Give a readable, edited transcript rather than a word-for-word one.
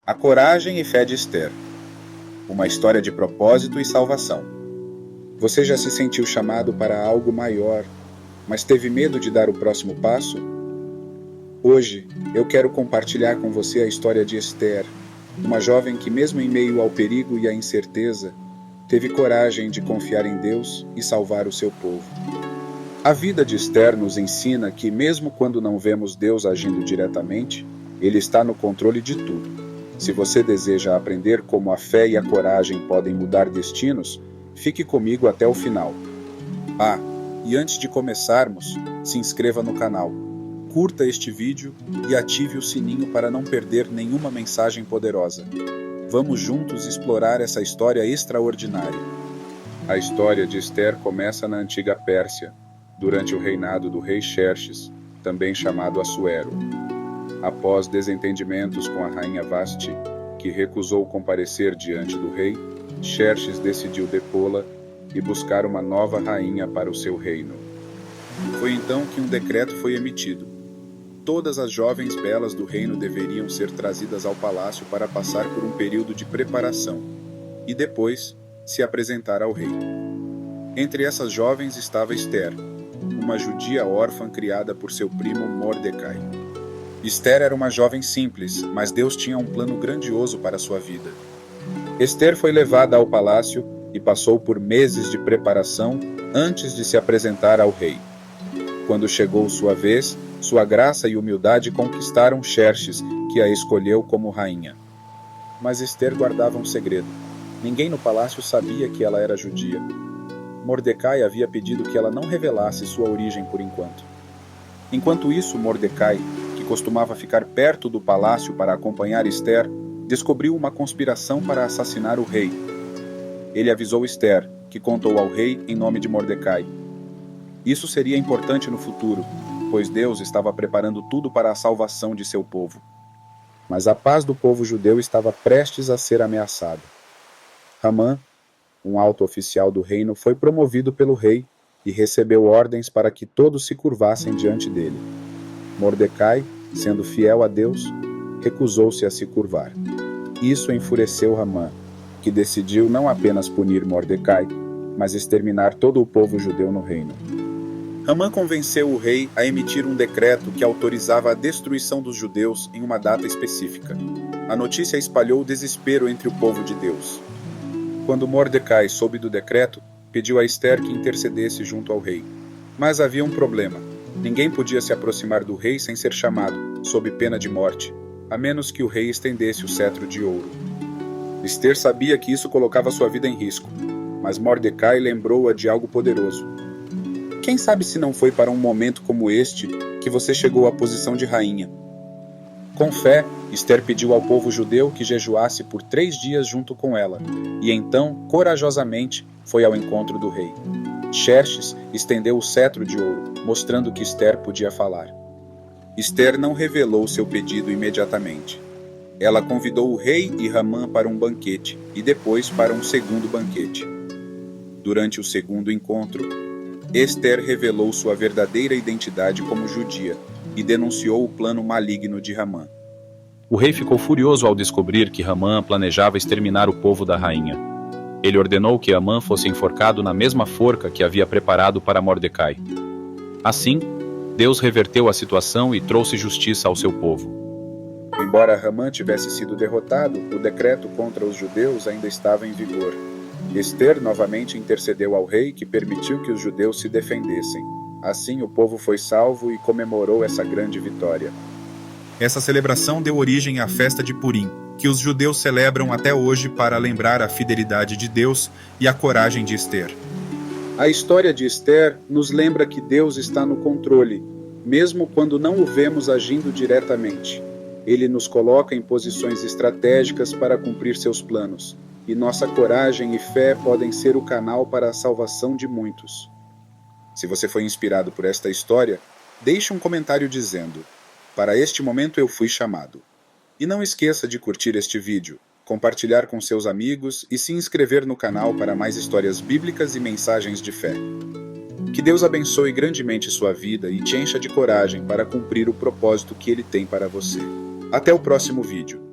A coragem e fé de Esther. Uma história de propósito e salvação. Você já se sentiu chamado para algo maior, mas teve medo de dar o próximo passo? Hoje, eu quero compartilhar com você a história de Esther, uma jovem que, mesmo em meio ao perigo e à incerteza, teve coragem de confiar em Deus e salvar o seu povo. A vida de Esther nos ensina que, mesmo quando não vemos Deus agindo diretamente, Ele está no controle de tudo. Se você deseja aprender como a fé e a coragem podem mudar destinos, fique comigo até o final. E antes de começarmos, se inscreva no canal, curta este vídeo e ative o sininho para não perder nenhuma mensagem poderosa. Vamos juntos explorar essa história extraordinária. A história de Esther começa na antiga Pérsia, durante o reinado do rei Xerxes, também chamado Assuero. Após desentendimentos com a rainha Vasti, que recusou comparecer diante do rei, Xerxes decidiu depô-la e buscar uma nova rainha para o seu reino. Foi então que um decreto foi emitido. Todas as jovens belas do reino deveriam ser trazidas ao palácio para passar por um período de preparação e depois se apresentar ao rei. Entre essas jovens estava Esther, uma judia órfã criada por seu primo Mordecai. Esther era uma jovem simples, mas Deus tinha um plano grandioso para sua vida. Esther foi levada ao palácio e passou por meses de preparação antes de se apresentar ao rei. Quando chegou sua vez, sua graça e humildade conquistaram Xerxes, que a escolheu como rainha. Mas Esther guardava um segredo. Ninguém no palácio sabia que ela era judia. Mordecai havia pedido que ela não revelasse sua origem por enquanto. Enquanto isso, Mordecai, que costumava ficar perto do palácio para acompanhar Esther, descobriu uma conspiração para assassinar o rei. Ele avisou Esther, que contou ao rei em nome de Mordecai. Isso seria importante no futuro, pois Deus estava preparando tudo para a salvação de seu povo. Mas a paz do povo judeu estava prestes a ser ameaçada. Hamã, um alto oficial do reino, foi promovido pelo rei e recebeu ordens para que todos se curvassem diante dele. Mordecai, sendo fiel a Deus, recusou-se a se curvar. Isso enfureceu Hamã, que decidiu não apenas punir Mordecai, mas exterminar todo o povo judeu no reino. Hamã convenceu o rei a emitir um decreto que autorizava a destruição dos judeus em uma data específica. A notícia espalhou desespero entre o povo de Deus. Quando Mordecai soube do decreto, pediu a Esther que intercedesse junto ao rei. Mas havia um problema. Ninguém podia se aproximar do rei sem ser chamado, sob pena de morte, a menos que o rei estendesse o cetro de ouro. Esther sabia que isso colocava sua vida em risco, mas Mordecai lembrou-a de algo poderoso. Quem sabe se não foi para um momento como este que você chegou à posição de rainha? Com fé, Esther pediu ao povo judeu que jejuasse por 3 dias junto com ela, e então, corajosamente, foi ao encontro do rei. Xerxes estendeu o cetro de ouro, mostrando que Esther podia falar. Esther não revelou seu pedido imediatamente. Ela convidou o rei e Hamã para um banquete, e depois para um segundo banquete. Durante o segundo encontro, Esther revelou sua verdadeira identidade como judia e denunciou o plano maligno de Hamã. O rei ficou furioso ao descobrir que Hamã planejava exterminar o povo da rainha. Ele ordenou que Hamã fosse enforcado na mesma forca que havia preparado para Mordecai. Assim, Deus reverteu a situação e trouxe justiça ao seu povo. Embora Hamã tivesse sido derrotado, o decreto contra os judeus ainda estava em vigor. Esther novamente intercedeu ao rei, que permitiu que os judeus se defendessem. Assim, o povo foi salvo e comemorou essa grande vitória. Essa celebração deu origem à festa de Purim, que os judeus celebram até hoje para lembrar a fidelidade de Deus e a coragem de Esther. A história de Esther nos lembra que Deus está no controle, mesmo quando não o vemos agindo diretamente. Ele nos coloca em posições estratégicas para cumprir seus planos, e nossa coragem e fé podem ser o canal para a salvação de muitos. Se você foi inspirado por esta história, deixe um comentário dizendo: "Para este momento eu fui chamado." E não esqueça de curtir este vídeo, compartilhar com seus amigos e se inscrever no canal para mais histórias bíblicas e mensagens de fé. Que Deus abençoe grandemente sua vida e te encha de coragem para cumprir o propósito que Ele tem para você. Até o próximo vídeo.